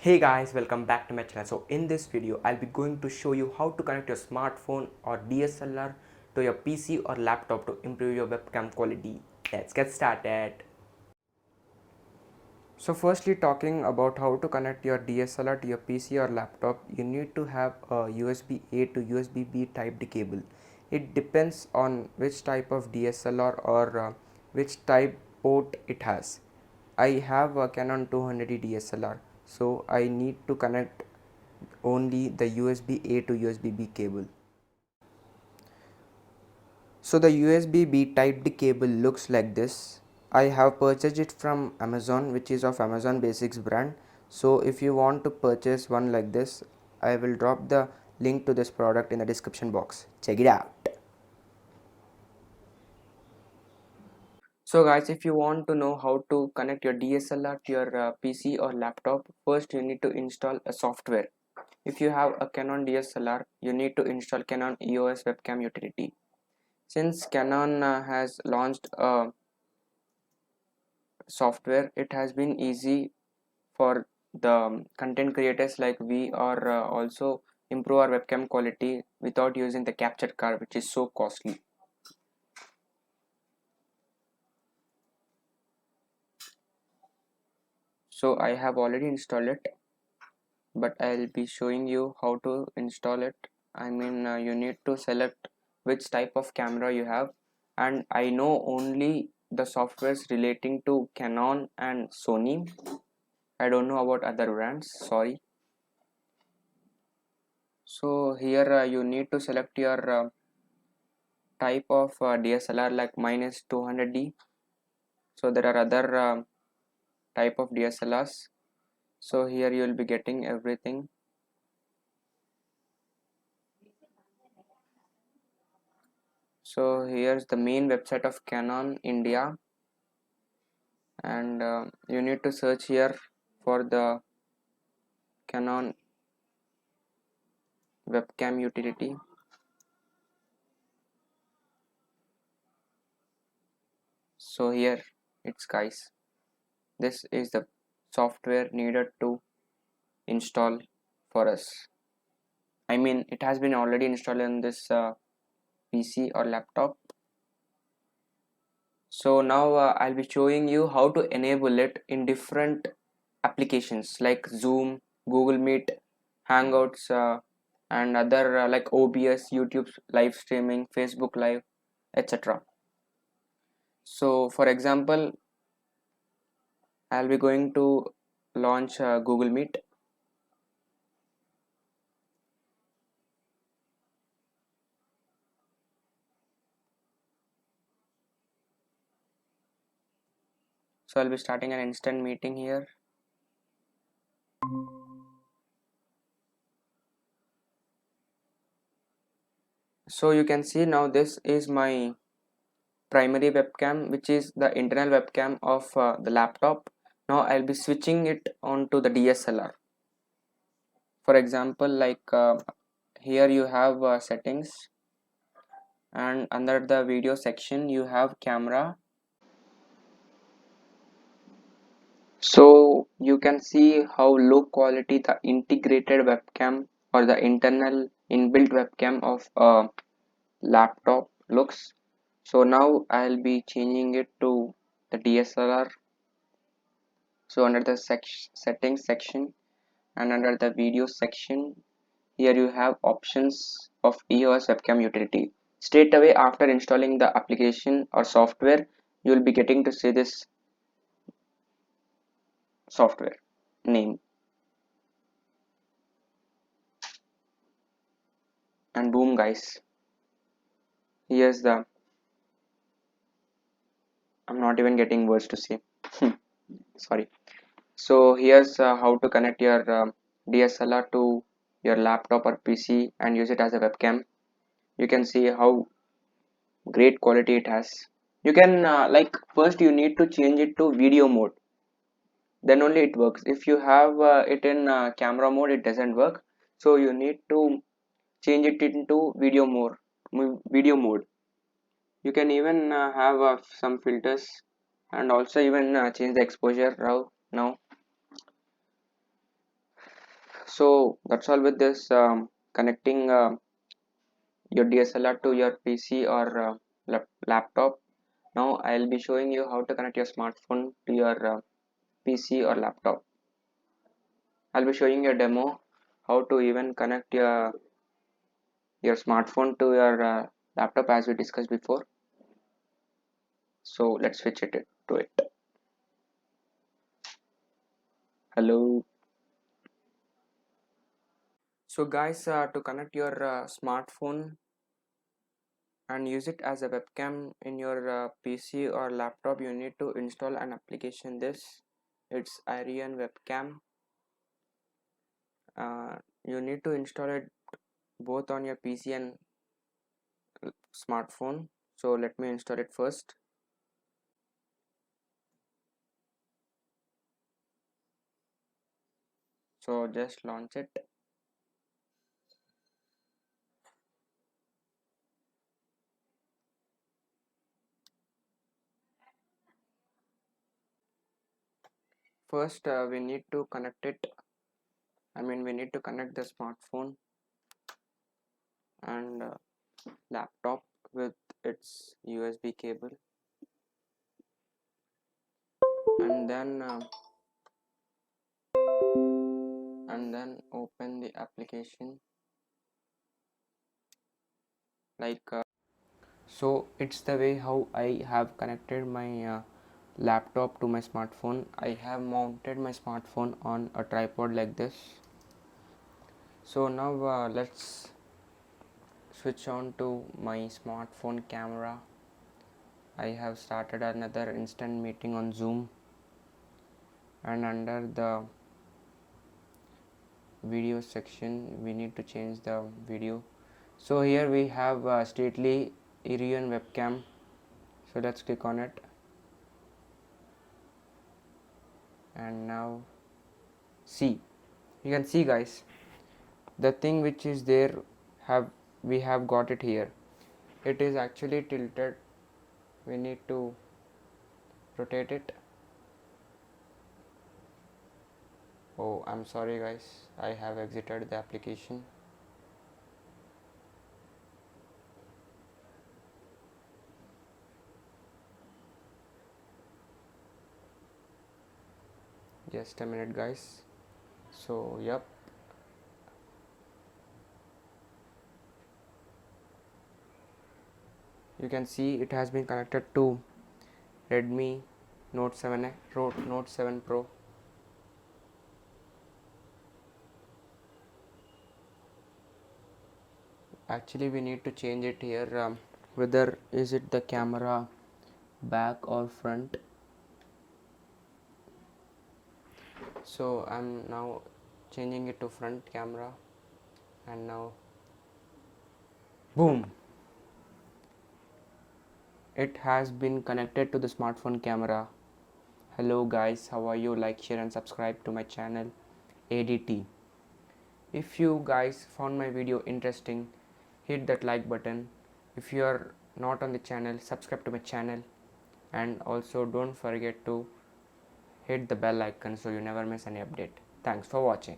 Hey guys, welcome back to my channel. So in this video I'll be going to show you how to connect your smartphone or DSLR to your PC or laptop to improve your webcam quality. Let's get started. So firstly, talking about how to connect your DSLR to your PC or laptop, you need to have a USB A to USB B type D cable. It depends on which type of DSLR or which type port it has. I have a Canon 200D DSLR, so I need to connect only the USB A to USB B cable. So the USB B type D cable looks like this. I have purchased it from Amazon, which is of Amazon Basics brand. So if you want to purchase one like this, I will drop the link to this product in the description box. Check it out. So guys, if you want to know how to connect your DSLR to your PC or laptop, first you need to install a software. If you have a Canon DSLR, you need to install Canon EOS webcam utility. Since Canon has launched a software, it has been easy for the content creators like we are also improve our webcam quality without using the capture card, which is so costly. So I have already installed it, but I'll be showing you how to install it. You need to select which type of camera you have, and I know only the softwares relating to Canon and Sony. I don't know about other brands, sorry. So here you need to select your type of DSLR, like mine is 200D. So there are other type of DSLRs. So here you will be getting everything. So here's the main website of Canon India, and you need to search here for the Canon webcam utility. So here it's guys, this is the software needed to install for us. It has been already installed in this PC or laptop. So now I'll be showing you how to enable it in different applications like Zoom, Google Meet, Hangouts, and other like OBS, YouTube live streaming, Facebook Live, etc. So for example, I'll be going to launch Google Meet. So I'll be starting an instant meeting here. So you can see now this is my primary webcam, which is the internal webcam of the laptop. Now I'll be switching it onto the DSLR. For example, like here you have settings, and under the video section you have camera. So you can see how low quality the integrated webcam or the internal inbuilt webcam of a laptop looks. So now I'll be changing it to the DSLR. So under the settings section and under the video section, here you have options of EOS webcam utility. Straight away after installing the application or software, you will be getting to see this software name, and boom guys, here's the, I'm not even getting words to say. Sorry. So here's how to connect your DSLR to your laptop or PC and use it as a webcam. You can see how great quality it has. You can like first you need to change it to video mode, then only it works. If you have it in camera mode, it doesn't work. So you need to change it into video mode. You can even have some filters, and also even change the exposure now. So that's all with this connecting your DSLR to your PC or laptop. Now I'll be showing you how to connect your smartphone to your PC or laptop. I'll be showing you a demo how to even connect your smartphone to your laptop as we discussed before. So let's switch it to it. Hello. So guys, to connect your smartphone and use it as a webcam in your PC or laptop, you need to install an application. It's Arian Webcam. You need to install it both on your PC and smartphone. So let me install it first. So just launch it. First we need to connect it. We need to connect the smartphone and laptop with its USB cable, and then open the application like so it's the way how I have connected my laptop to my smartphone. I have mounted my smartphone on a tripod like this. So now let's switch on to my smartphone camera. I have started another instant meeting on Zoom, and under the video section we need to change the video. So here we have Stately Irion webcam. So let's click on it, and now you can see guys, the thing which is there we have got it here. It is actually tilted. We need to rotate it. Oh, I'm sorry guys, I have exited the application. Just a minute guys. So yep, you can see it has been connected to Redmi Note 7 Pro. Actually we need to change it here, whether is it the camera back or front. So I'm now changing it to front camera, and now boom, it has been connected to the smartphone camera. Hello guys, how are you? Like, share and subscribe to my channel ADT. If you guys found my video interesting, hit that like button. If you are not on the channel, subscribe to my channel, and also don't forget to hit the bell icon so you never miss any update. Thanks for watching.